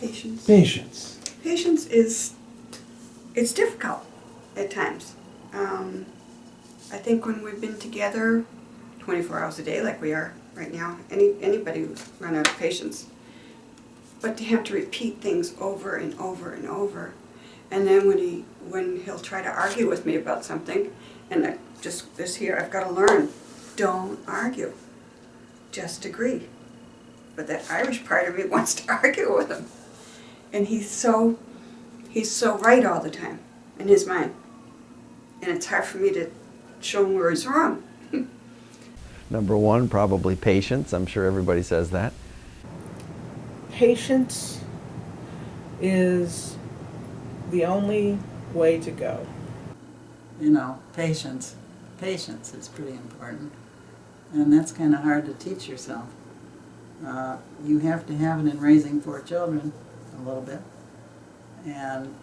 Patience. Patience. Patience is, it's difficult at times. I think when we've been together 24 hours a day like we are right now, anybody would run out of patience. But to have to repeat things over and over and over, and then when he'll try to argue with me about something, and I've got to learn, don't argue, just agree. But that Irish part of me wants to argue with him, and he's so right all the time in his mind, and it's hard for me to show him where he's wrong. Number one, probably patience. I'm sure everybody says that. Patience is the only way to go. You know, patience. Patience is pretty important. And that's kind of hard to teach yourself. You have to have it in raising 4 children a little bit. And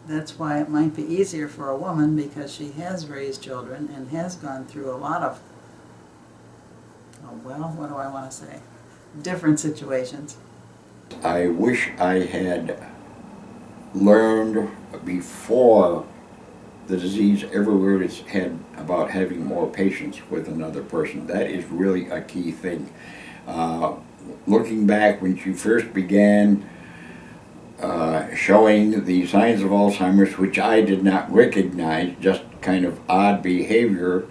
that's why it might be easier for a woman, because she has raised children and has gone through a lot of, what do I want to say? Different situations. I wish I had learned before the disease ever reared its head about having more patience with another person. That is really a key thing. Looking back when she first began showing the signs of Alzheimer's, which I did not recognize, just kind of odd behavior,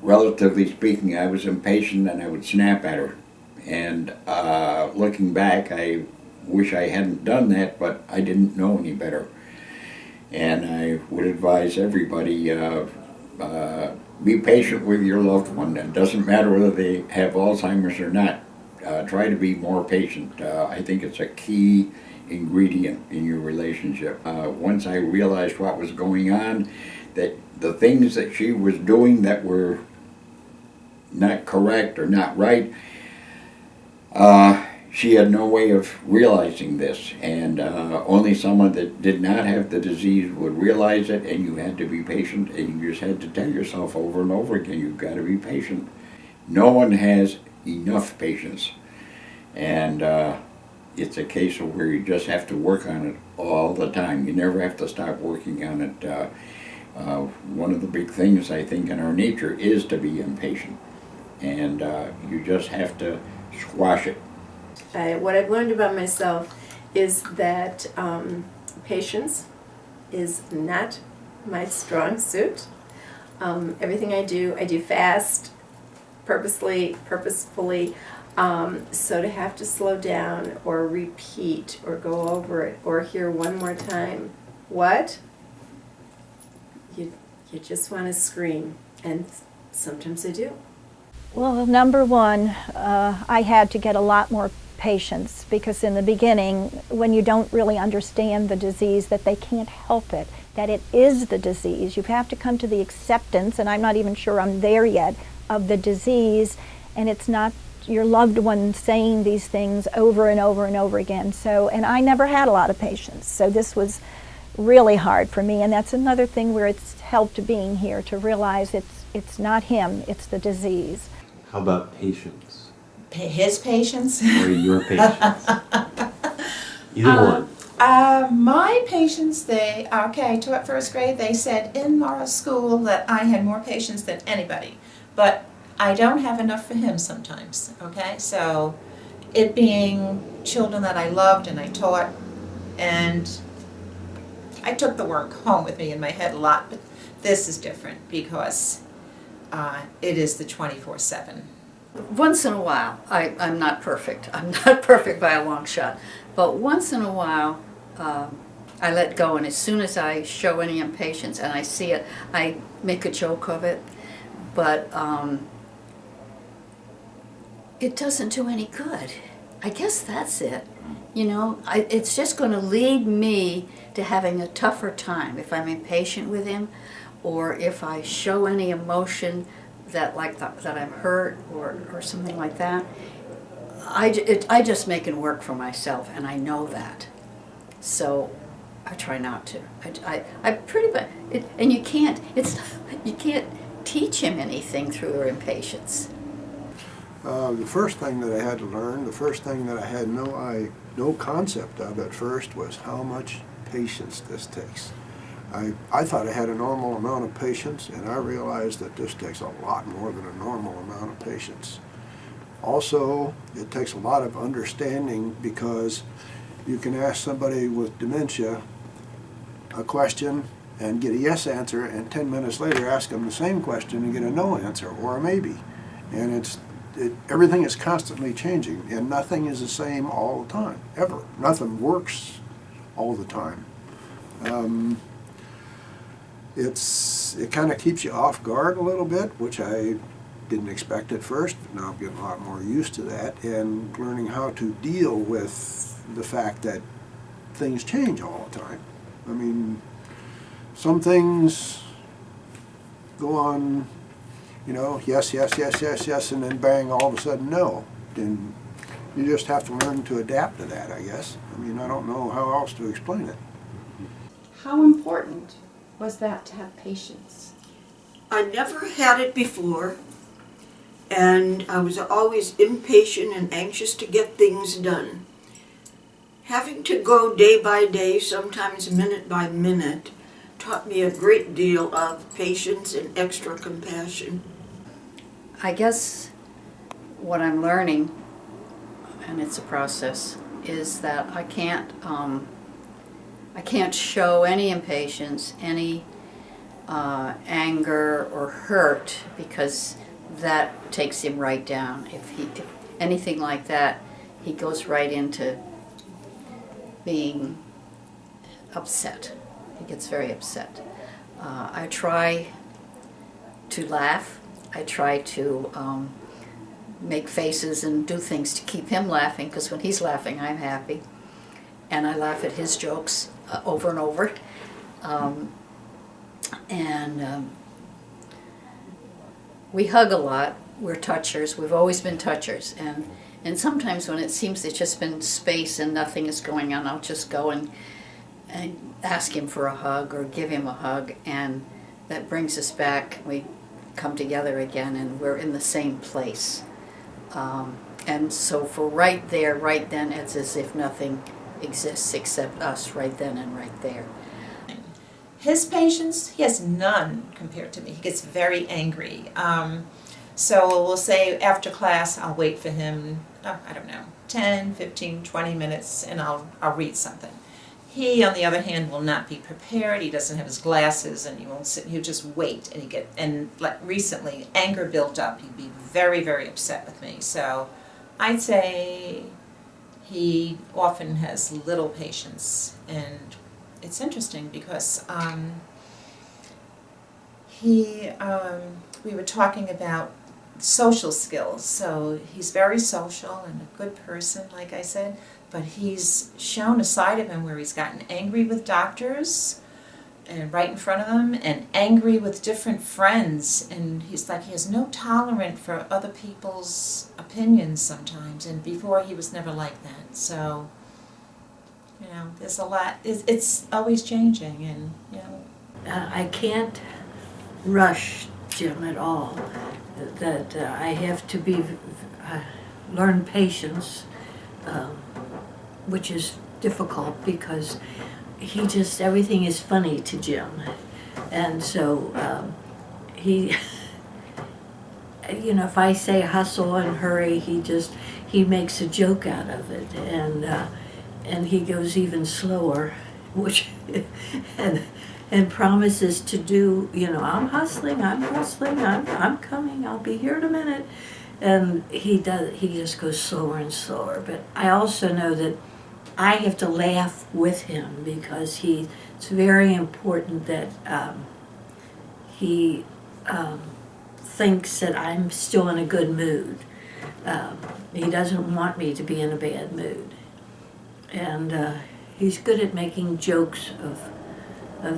relatively speaking, I was impatient and I would snap at her. And looking back, I wish I hadn't done that, but I didn't know any better. And I would advise everybody, be patient with your loved one. It doesn't matter whether they have Alzheimer's or not. Try to be more patient. I think it's a key ingredient in your relationship. Once I realized what was going on, that the things that she was doing that were not correct or not right, she had no way of realizing this, and only someone that did not have the disease would realize it, and you had to be patient, and you just had to tell yourself over and over again, you've got to be patient. No one has enough patience, and it's a case of where you just have to work on it all the time. You never have to stop working on it. One of the big things I think in our nature is to be impatient, and you just have to squash it. What I've learned about myself is that patience is not my strong suit. Everything I do fast, purposefully. So to have to slow down or repeat or go over it or hear one more time, what? You just want to scream, and sometimes I do. Well, number one, I had to get a lot more patience, because in the beginning, when you don't really understand the disease, that they can't help it, that it is the disease, you have to come to the acceptance, and I'm not even sure I'm there yet, of the disease, and it's not your loved one saying these things over and over and over again. So, and I never had a lot of patience, so this was really hard for me, and that's another thing where it's helped being here to realize it's not him, it's the disease. How about patience? His patience? Or your patience? Either one. My patience, I taught first grade, they said in our school that I had more patience than anybody. But I don't have enough for him sometimes, okay? So it being children that I loved and I taught, and I took the work home with me in my head a lot, but this is different because it is the 24/7. Once in a while, I'm not perfect. I'm not perfect by a long shot. But once in a while, I let go, and as soon as I show any impatience and I see it, I make a joke of it. But it doesn't do any good. I guess that's it. You know, it's just going to lead me to having a tougher time if I'm impatient with him, or if I show any emotion that I'm hurt or something like that. I just make it work for myself, and I know that. So I try not to. I pretty much, and you can't teach him anything through your impatience. The first thing that I had to learn, the first thing that I had no concept of at first was how much patience this takes. I thought I had a normal amount of patience, and I realized that this takes a lot more than a normal amount of patience. Also, it takes a lot of understanding, because you can ask somebody with dementia a question and get a yes answer, and 10 minutes later ask them the same question and get a no answer or a maybe. And everything is constantly changing, and nothing is the same all the time, ever. Nothing works all the time. It kind of keeps you off guard a little bit, which I didn't expect at first, but now I'm getting a lot more used to that, and learning how to deal with the fact that things change all the time. I mean, some things go on, yes, yes, yes, yes, yes, and then bang, all of a sudden no. And you just have to learn to adapt to that, I guess. I mean, I don't know how else to explain it. How important was that to have patience? I never had it before, and I was always impatient and anxious to get things done. Having to go day by day, sometimes minute by minute, taught me a great deal of patience and extra compassion. I guess what I'm learning, and it's a process, is that I can't show any impatience, any anger or hurt, because that takes him right down. If anything like that, he goes right into being upset. He gets very upset. I try to laugh. I try to make faces and do things to keep him laughing, because when he's laughing, I'm happy. And I laugh at his jokes over and over. We hug a lot. We're touchers. We've always been touchers. And sometimes when it seems there's just been space and nothing is going on, I'll just go and ask him for a hug or give him a hug, and that brings us back. We come together again, and we're in the same place. And so for right there, right then, it's as if nothing exists except us right then and right there. His patience, he has none compared to me. He gets very angry. So we'll say after class, I'll wait for him, 10, 15, 20 minutes, and I'll read something. He, on the other hand, will not be prepared. He doesn't have his glasses, and he won't sit. He'll just wait, and like recently, anger built up. He'd be very, very upset with me. So I'd say he often has little patience, and it's interesting because we were talking about social skills. So he's very social and a good person, like I said, but he's shown a side of him where he's gotten angry with doctors and right in front of them, and angry with different friends, and he's like, he has no tolerance for other people's opinions sometimes, and before he was never like that. So there's a lot, it's always changing, and I can't rush Jim at all. That I have to learn patience, which is difficult because everything is funny to Jim. And so he, if I say hustle and hurry, he makes a joke out of it, and he goes even slower, which, and promises to do, I'm hustling, I'm coming, I'll be here in a minute. And he just goes slower and slower. But I also know that I have to laugh with him because it's very important that he thinks that I'm still in a good mood. He doesn't want me to be in a bad mood. And he's good at making jokes of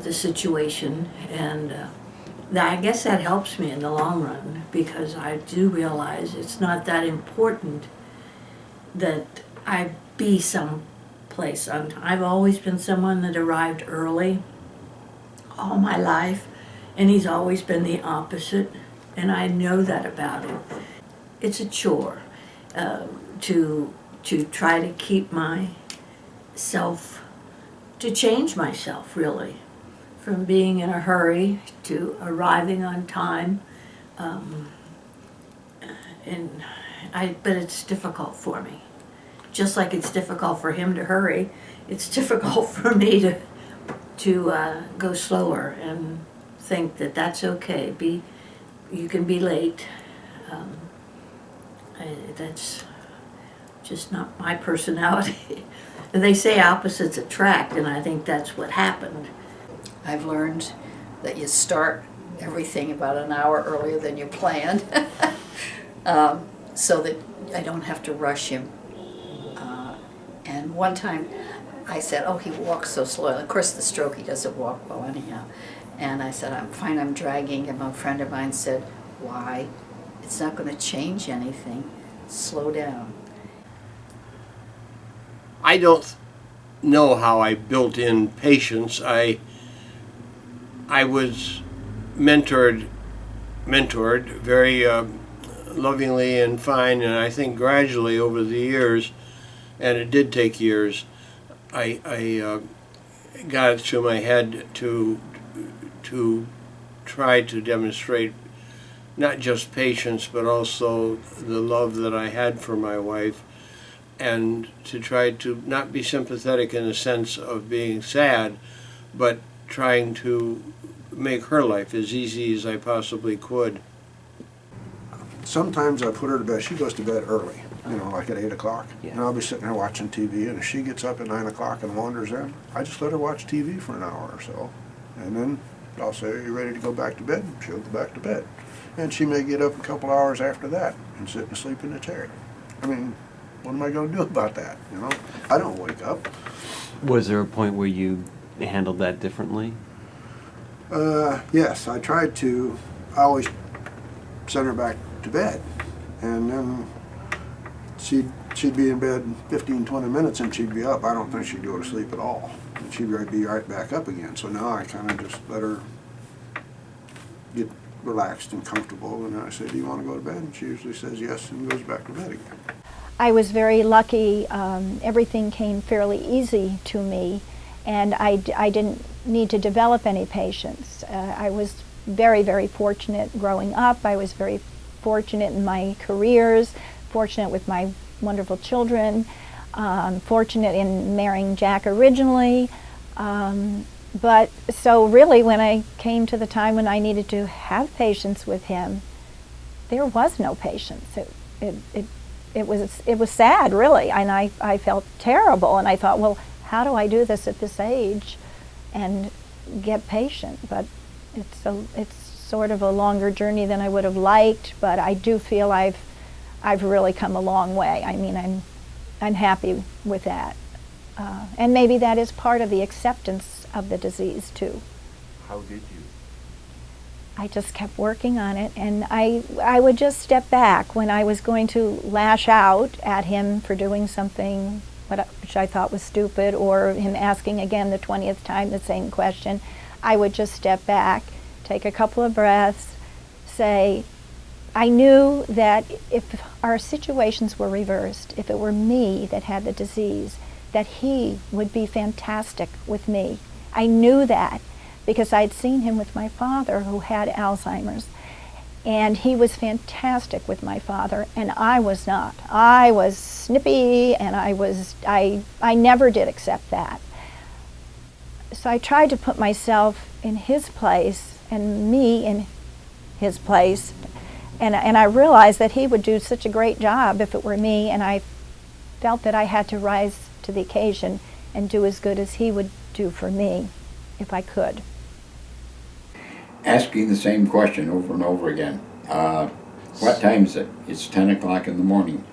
the situation, and I guess that helps me in the long run, because I do realize it's not that important that I be someplace on time. I've always been someone that arrived early all my life, and he's always been the opposite, and I know that about him. It's a chore. to try to keep myself, to change myself really, from being in a hurry to arriving on time. But it's difficult for me. Just like it's difficult for him to hurry, it's difficult for me to go slower and think that that's okay. You can be late. That's just not my personality. And they say opposites attract, and I think that's what happened. I've learned that you start everything about an hour earlier than you planned, so that I don't have to rush him. And one time I said, oh, he walks so slowly. Of course, the stroke, he doesn't walk well anyhow. And I said, I'm fine, I'm dragging him. A friend of mine said, why? It's not going to change anything. Slow down. I don't know how I built in patience. I was mentored very lovingly and fine, and I think gradually over the years, and it did take years, I got it through my head to try to demonstrate not just patience, but also the love that I had for my wife, and to try to not be sympathetic in the sense of being sad, but trying to make her life as easy as I possibly could. Sometimes I put her to bed. She goes to bed early, like at 8 o'clock. Yeah. And I'll be sitting there watching TV, and if she gets up at 9 o'clock and wanders in, I just let her watch TV for an hour or so. And then I'll say, are you ready to go back to bed? She'll go back to bed. And she may get up a couple hours after that and sit and sleep in the chair. I mean, what am I going to do about that, I don't wake up. Was there a point where you handled that differently? Yes, I tried to. I always send her back to bed, and then she'd be in bed 15, 20 minutes and she'd be up. I don't think she'd go to sleep at all. And she'd be right back up again. So now I kind of just let her get relaxed and comfortable, and I say, do you want to go to bed? And she usually says yes and goes back to bed again. I was very lucky. Everything came fairly easy to me, and I didn't need to develop any patience. I was very, very fortunate growing up. I was very fortunate in my careers, fortunate with my wonderful children, fortunate in marrying Jack originally. But so really when I came to the time when I needed to have patience with him, there was no patience. It was sad, really, and I felt terrible, and I thought, well, how do I do this at this age and get patient? But it's sort of a longer journey than I would have liked, but I do feel I've really come a long way. I mean, I'm happy with that, and maybe that is part of the acceptance of the disease too. How did you? I just kept working on it, and I would just step back when I was going to lash out at him for doing something which I thought was stupid, or him asking again the 20th time the same question. I would just step back, take a couple of breaths, say, I knew that if our situations were reversed, if it were me that had the disease, that he would be fantastic with me. I knew that because I'd seen him with my father who had Alzheimer's, and he was fantastic with my father, and I was not. I was snippy, and I never did accept that. So I tried to put myself in his place and me in his place, and I realized that he would do such a great job if it were me, and I felt that I had to rise to the occasion and do as good as he would do for me if I could. Asking the same question over and over again. What time is it? It's 10 o'clock in the morning.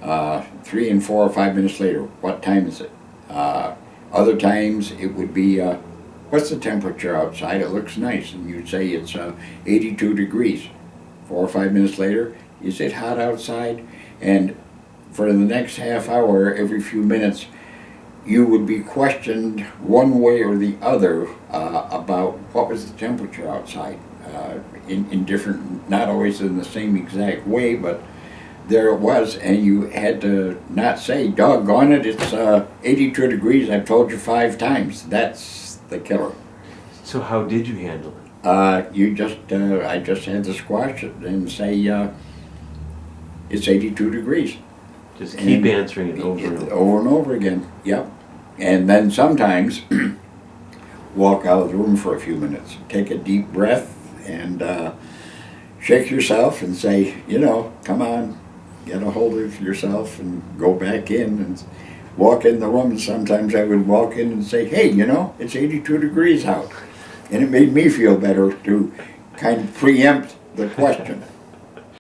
3 and 4 or 5 minutes later, what time is it? Other times it would be, what's the temperature outside? It looks nice. And you'd say it's 82 degrees. 4 or 5 minutes later, is it hot outside? And for the next half hour, every few minutes, you would be questioned one way or the other about what was the temperature outside, in different, not always in the same exact way, but there it was, and you had to not say, doggone it, it's 82 degrees, I've told you 5 times. That's the killer. So how did you handle it? I just had to squash it and say, it's 82 degrees. Just keep And answering it over and over. Over and over again, yep. And then sometimes walk out of the room for a few minutes, take a deep breath, and shake yourself and say, come on, get a hold of yourself and go back in and walk in the room. And sometimes I would walk in and say, hey, it's 82 degrees out. And it made me feel better to kind of preempt the question.